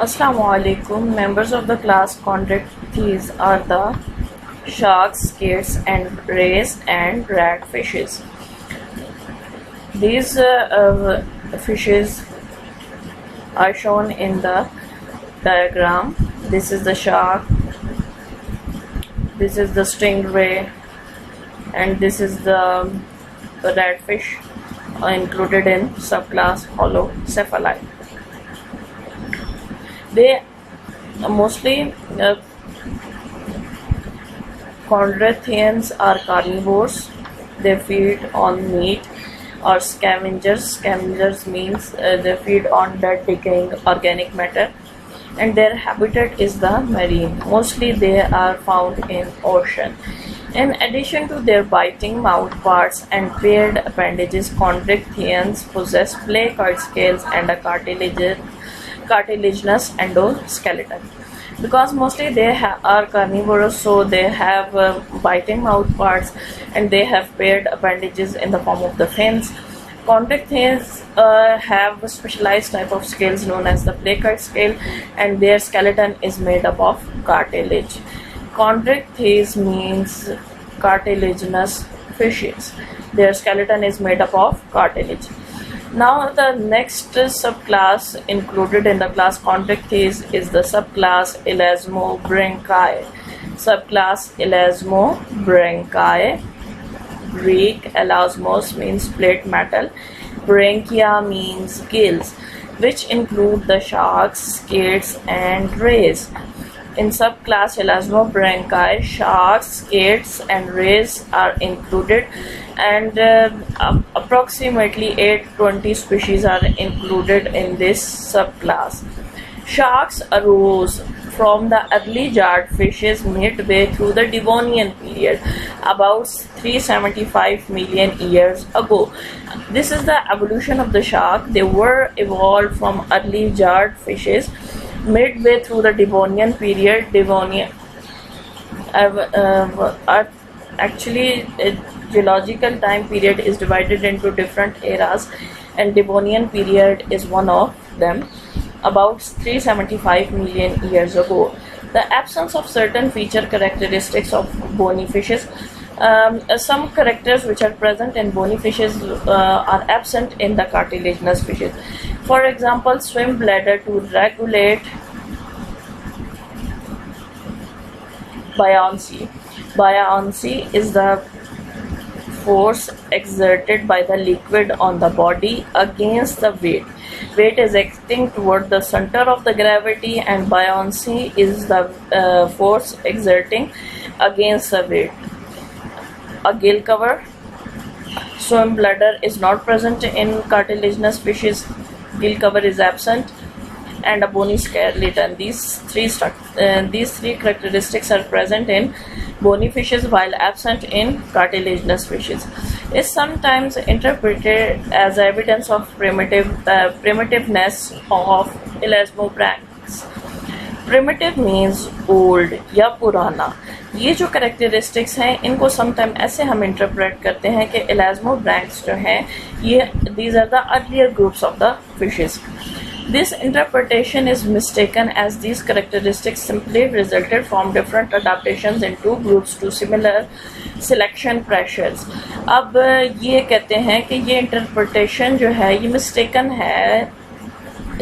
Assalamu alaikum. Members of the class contact these are the sharks, skates, and rays and rat fishes. These fishes are shown in the diagram. This is the shark, this is the stingray, and this is the rat fish included in subclass holocephali. They mostly chondrichthyans are carnivores. They feed on meat or scavengers. Scavengers means they feed on dead decaying organic matter, and their habitat is the marine. Mostly they are found in ocean. In addition to their biting mouth parts and paired appendages, chondrichthyans possess placoid scales and a cartilaginous endoskeleton. Because mostly they are carnivorous, so they have biting mouth parts and they have paired appendages in the form of the fins. Chondrichthyans have a specialized type of scales known as the placoid scale, and their skeleton is made up of cartilage. Chondrichthyes means cartilaginous fishes. Their skeleton is made up of cartilage. Now the next subclass included in the class Chondrichthyes is the subclass Elasmobranchiae. Subclass Elasmobranchiae, Greek elasmos means plate metal, branchia means gills, which include the sharks, skates, and rays. In subclass Elasmobranchiae, sharks, skates, and rays are included, and approximately 820 species are included in this subclass. Sharks arose from the early jarred fishes midway through the Devonian period, about 375 million years ago. This is the evolution of the shark. They were evolved from early jarred fishes midway through the Devonian period. Devonian actually geological time period is divided into different eras, and Devonian period is one of them, about 375 million years ago. The absence of certain feature characteristics of bony fishes. Some characters which are present in bony fishes are absent in the cartilaginous fishes. For example, swim bladder to regulate buoyancy. Buoyancy is the force exerted by the liquid on the body against the weight. Weight is acting toward the center of the gravity, and buoyancy is the force exerting against the weight. A gill cover. Swim bladder is not present in cartilaginous fishes. Gill cover is absent, and a bony skeleton. These three characteristics are present in bony fishes while absent in cartilaginous fishes. Is sometimes interpreted as evidence of primitiveness of elasmobranchs. Primitive means old या पुराना. ये जो characteristics हैं इनको sometimes ऐसे हम interpret करते हैं कि elasmobranchs जो हैं ये these are the earlier groups of the fishes. This interpretation is mistaken as these characteristics simply resulted from different adaptations in two groups to similar selection pressures. अब ये कहते हैं कि ये interpretation जो है ये mistaken है.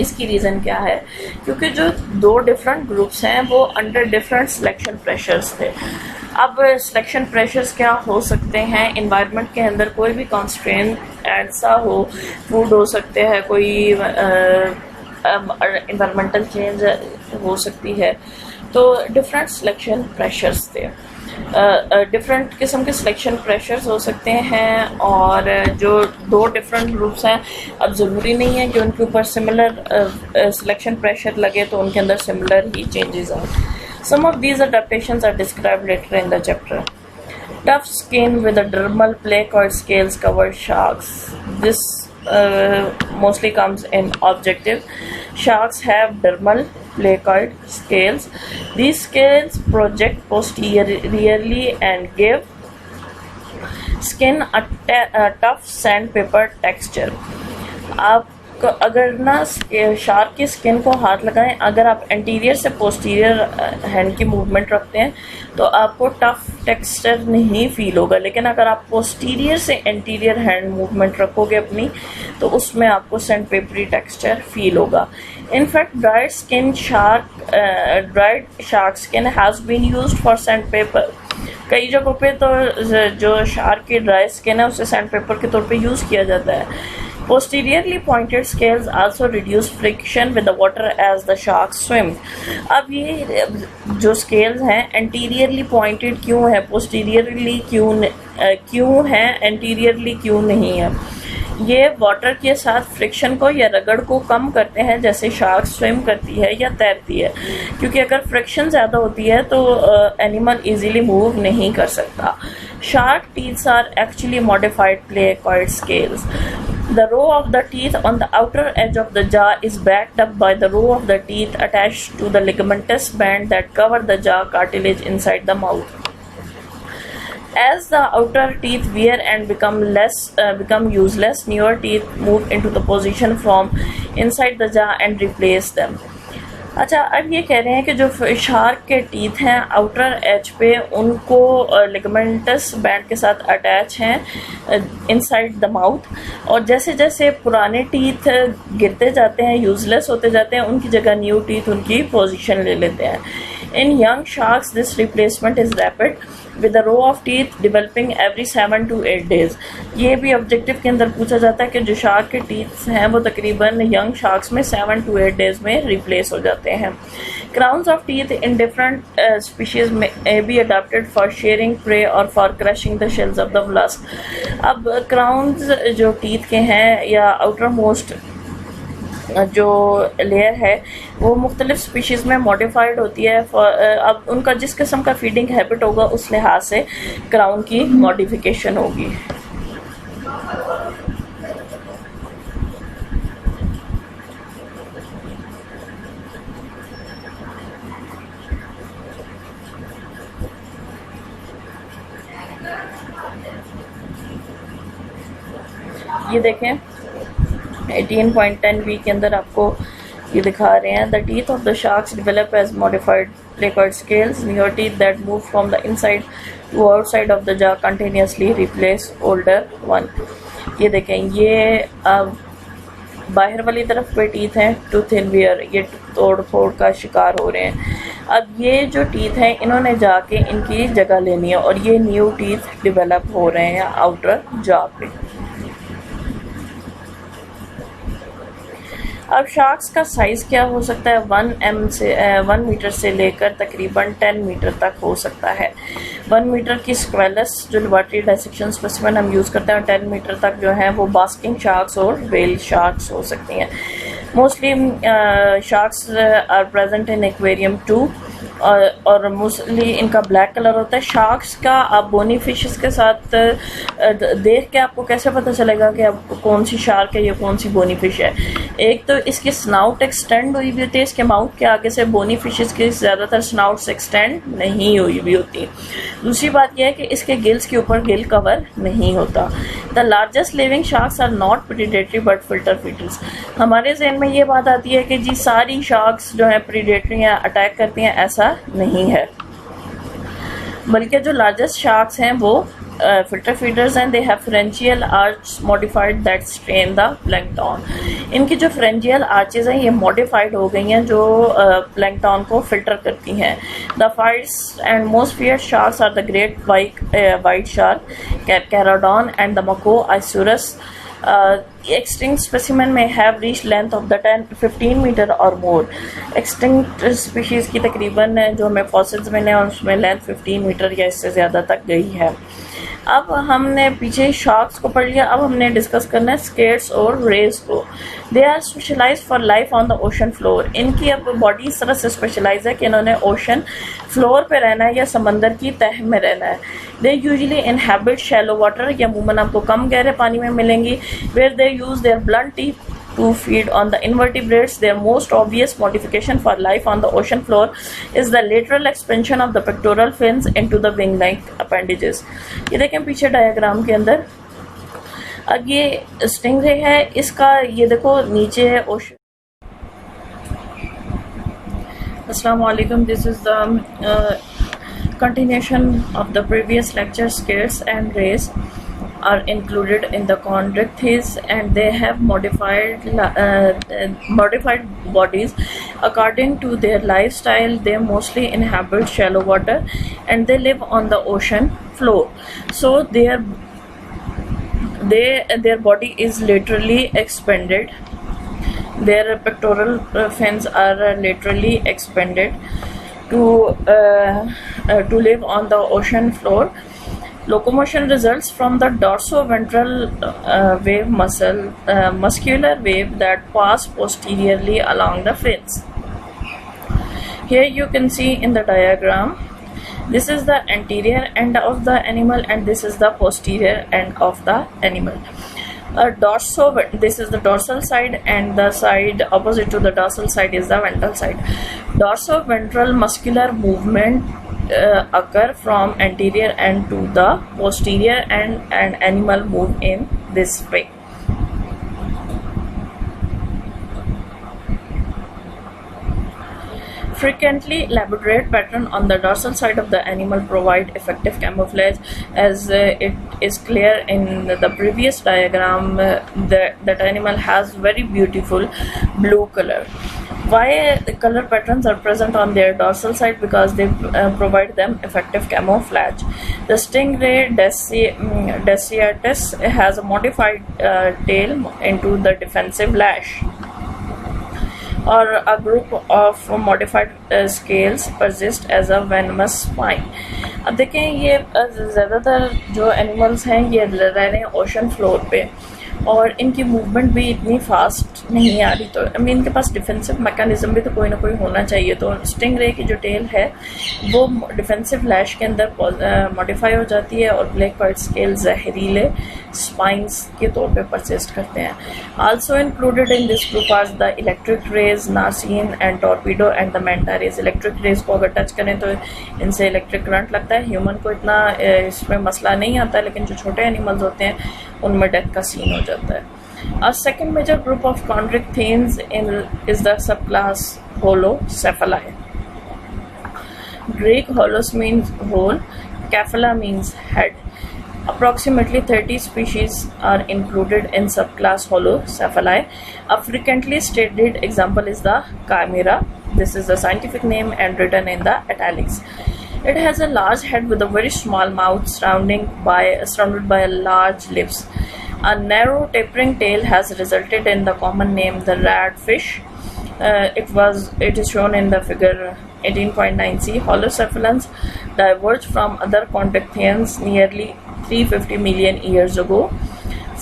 इसकी रीज़न क्या है? क्योंकि जो दो डिफरेंट ग्रुप्स हैं वो अंडर डिफरेंट सिलेक्शन प्रेशर्स थे. अब सिलेक्शन प्रेशर्स क्या हो सकते हैं? इन्वायरमेंट के अंदर कोई भी कॉन्स्ट्रेंट ऐसा हो, फूड हो सकते हैं, कोई इन्वायरमेंटल चेंज हो सकती है, तो डिफरेंट सिलेक्शन प्रेशर्स थे. डिफरेंट किस्म के सिलेक्शन प्रेशर्स हो सकते हैं, और जो दो डिफरेंट ग्रुप्स हैं अब ज़रूरी नहीं है कि उनके ऊपर सिमिलर सिलेक्शन प्रेशर लगे तो उनके अंदर सिमिलर ही चेंजेस आए. Some of these adaptations are described later in the chapter. Tough skin with a dermal placoid scales cover sharks. This mostly comes in objective. Sharks have dermal placoid scales. These scales project posteriorly and give skin a tough sandpaper texture. आप अगर ना shark की skin को हाथ लगाएं, अगर आप anterior से पोस्टीरियर हैंड की मूवमेंट रखते हैं तो आपको टफ टेक्सचर नहीं फील होगा, लेकिन अगर आप पोस्टीरियर से एंटीरियर हैंड मूवमेंट रखोगे अपनी तो उसमें आपको सैंड पेपरी टेक्सचर फील होगा। In fact dried shark skin has been used for sandpaper. कई जगहों पे तो जो शार्क की ड्राई स्किन है उसे सैंड पेपर के तौर पे यूज़ किया जाता है। Posteriorly pointed scales also reduce friction with the water as the shark swim। अब ये जो स्केल्स हैं एंटीरियरली पॉइंटेड क्यों है, पोस्टीरियरली क्यों है, एंटीरियरली क्यों नहीं है? ये वाटर के साथ फ्रिक्शन को या रगड़ को कम करते हैं जैसे शार्क स्विम करती है या तैरती है, क्योंकि अगर फ्रिक्शन ज़्यादा होती है तो एनिमल इजीली मूव नहीं कर सकता। Shark teeths are actually modified placoid scales. The row of the teeth on the outer edge of the jaw is backed up by the row of the teeth attached to the ligamentous band that cover the jaw cartilage inside the mouth. As the outer teeth wear and become useless, newer teeth move into the position from inside the jaw and replace them. अच्छा, अब ये कह रहे हैं कि जो shark के teeth हैं आउटर एज पे उनको लिगामेंटस बैंड के साथ अटैच हैं इनसाइड द माउथ, और जैसे जैसे पुराने टीथ गिरते जाते हैं, यूजलेस होते जाते हैं, उनकी जगह न्यू टीथ उनकी पोजीशन ले लेते हैं। In young sharks this replacement is rapid with a row of teeth developing every 7 to 8 days। ये भी ऑब्जेक्टिव के अंदर पूछा जाता है कि जो शार्क के टीथ हैं वो तकरीबन यंग शार्क्स में 7 to 8 days में रिप्लेस हो जाते हैं। Crowns of teeth in different species में be adopted for shearing prey और for crushing the shells of the mollusk। अब क्राउन्स जो टीथ के हैं या आउटर मोस्ट जो लेयर है वो मुख्तलिफ स्पीशीज़ में मॉडिफाइड होती है। अब उनका जिस किस्म का फीडिंग हैबिट होगा उस लिहाज से क्राउन की मॉडिफिकेशन होगी। ये देखें 18.10b के अंदर आपको ये दिखा रहे हैं, the teeth of the sharks develop as modified placoid scales, newer teeth that move from the inside to outside of the jaw continuously replace older one. ये देखें, ये बाहर वाली तरफ पे टीथ हैं टू थिन वियर, ये तोड़ फोड़ का शिकार हो रहे हैं। अब ये जो टीथ हैं इन्होंने जाके इनकी जगह लेनी है और ये न्यू टीथ डेवलप हो रहे हैं आउटर जॉ पे। अब शार्क्स का साइज़ क्या हो सकता है? 1 मीटर से लेकर तकरीबन 10 मीटर तक हो सकता है। 1 मीटर की स्क्वेलस जो लेबोरेटरी डायसेक्शन स्पेसिमेन हम यूज़ करते हैं, और 10 मीटर तक जो है वो बास्किंग शार्क्स और वेल शार्क्स हो सकती हैं। Mostly sharks are present in aquarium 2 और मोस्टली इनका ब्लैक कलर होता है। शार्क्स का आप बोनी फिशेस के साथ देख के आपको कैसे पता चलेगा कि आपको कौन सी शार्क है या कौन सी बोनी फिश है? एक तो इसकी स्नाउट एक्सटेंड हुई भी होती है, इसके माउथ के आगे से बोनी फिशेस की ज़्यादातर स्नाउट्स एक्सटेंड नहीं हुई भी होती। दूसरी बात यह है कि इसके गिल्स के ऊपर गिल कवर नहीं होता। The largest living sharks are not predatory but filter feeders. हमारे जहन में ये बात आती है कि जी सारी शार्क्स जो है प्रीडेटरी या अटैक करती हैं, ऐसा नहीं है, बल्कि जो लार्जेस्ट शार्क्स हैं वो फिल्टर फीडर्स हैं। They have फ्रेंजियल arch modified that strain the plankton. इनकी जो फ्रेंजियल आर्चेज हैं ये मॉडिफाइड हो गई हैं जो प्लैंकटन को फिल्टर करती हैं। The fights and most feared sharks are the great white shark, Carcharodon and the mako Isurus. Extinct specimen may have reached length of the 15 meter or more। Extinct species की तकरीबन जो हमें fossils मिले हैं उसमें length 15 metre या इससे ज़्यादा तक गई है। अब हमने पीछे शार्क्स को पढ़ लिया, अब हमने डिस्कस करना है स्केट्स और रेस को। They are specialise for life on the ocean floor. इनकी अब बॉडी इस तरह से स्पेशलाइज है कि इन्होंने ओशन फ्लोर पे रहना है या समंदर की तह में रहना है। They usually inhabit shallow water, या अमूमन आपको कम गहरे पानी में मिलेंगी, where they use their blunt teeth to feed on the invertebrates। Their most obvious modification for life on the ocean floor is the lateral expansion of the pectoral fins into the wing-like appendages। ये देखें पीछे diagram के अंदर, अब ये stingray है, इसका ये देखो नीचे है ओशन। अस्सलाम वालेकुम, this is the continuation of the previous lecture. Scales and rays are included in the chondrichthyes, and they have modified bodies according to their lifestyle. They mostly inhabit shallow water and they live on the ocean floor, so their body is laterally expanded. Their pectoral fins are laterally expanded to live on the ocean floor. Locomotion results from the dorsoventral wave muscular wave that pass posteriorly along the fins. Here you can see in the diagram, this is the anterior end of the animal and this is the posterior end of the animal. This is the dorsal side, and the side opposite to the dorsal side is the ventral side. Dorsoventral muscular movement occur from anterior end to the posterior end, and animal move in this way. Frequently elaborate pattern on the dorsal side of the animal provide effective camouflage, as it is clear in the previous diagram. That animal has very beautiful blue color. Why the color patterns are present on their dorsal side? Because they provide them effective camouflage. The stingray Daciatus has a modified tail into the defensive lash, or a group of modified scales persist as a venomous spine. अब देखें, ये ज़्यादातर जो animals हैं ये रह रहे हैं ओशन फ्लोर पे, और इनकी मूवमेंट भी इतनी फास्ट नहीं आ रही, तो इनके पास डिफेंसिव मैकेनिज्म भी तो कोई ना कोई होना चाहिए. तो स्टिंगरे की जो टेल है वो डिफेंसिव लैश के अंदर मॉडिफाई हो जाती है, और ब्लैक वाइट स्केल जहरीले स्पाइंस के तौर पे परसिस्ट करते हैं. Also included in this group are the electric rays, Narcine and torpedo and the manta rays. Electric rays को अगर टच करें तो इनसे इलेक्ट्रिक करंट लगता है. ह्यूमन को इतना इसमें मसला नहीं आता, लेकिन जो छोटे एनिमल्स होते हैं उनमें डेथ का सीन हो जाता है. A second major group of chondrichthyes is the subclass Holocephali. Greek holos means whole, cephala means head. Approximately 30 species are included in subclass Holocephali. A frequently stated example is the chimera. This is the scientific name and written in the italics. It has a large head with a very small mouth surrounded by large lips. A narrow tapering tail has resulted in the common name the ratfish. It is shown in the figure 18.9c. Holocephalans diverged from other chondrichthyes nearly 350 million years ago.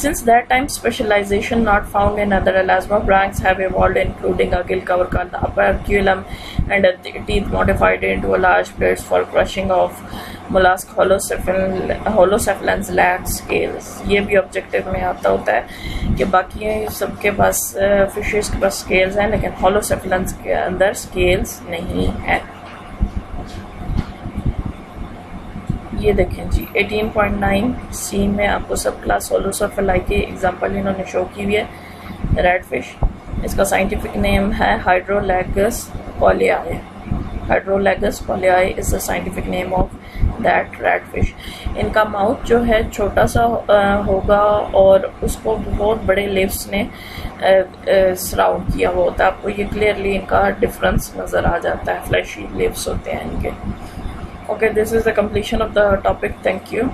Since that time, specialization not found in other elasmobranchs have evolved, including a gill cover called the operculum and a teeth modified into a large plates for crushing of mollusk. Holocephalans lack scales. ये भी objective में आता होता है कि बाकी सबके पास fishes के पास स्केल्स हैं, लेकिन होलोसेफेलेंस के अंदर स्केल्स नहीं है. ये देखें जी 18.9c में आपको सब क्लास होलोसेफेलाई की एग्जांपल इन्होंने शो की हुई है. रेडफिश, इसका साइंटिफिक नेम है हाइड्रोलैगस पॉलियाई. हाइड्रोलैगस पॉलियाई is the scientific name of that redfish. इनका माउथ जो है छोटा सा होगा और उसको बहुत बड़े लिप्स ने सराउंड किया हुआ होता है. आपको ये क्लियरली इनका डिफरेंस नज़र आ जाता है, फ्लैशी लिप्स होते हैं इनके. Okay, this is the completion of the topic. Thank you.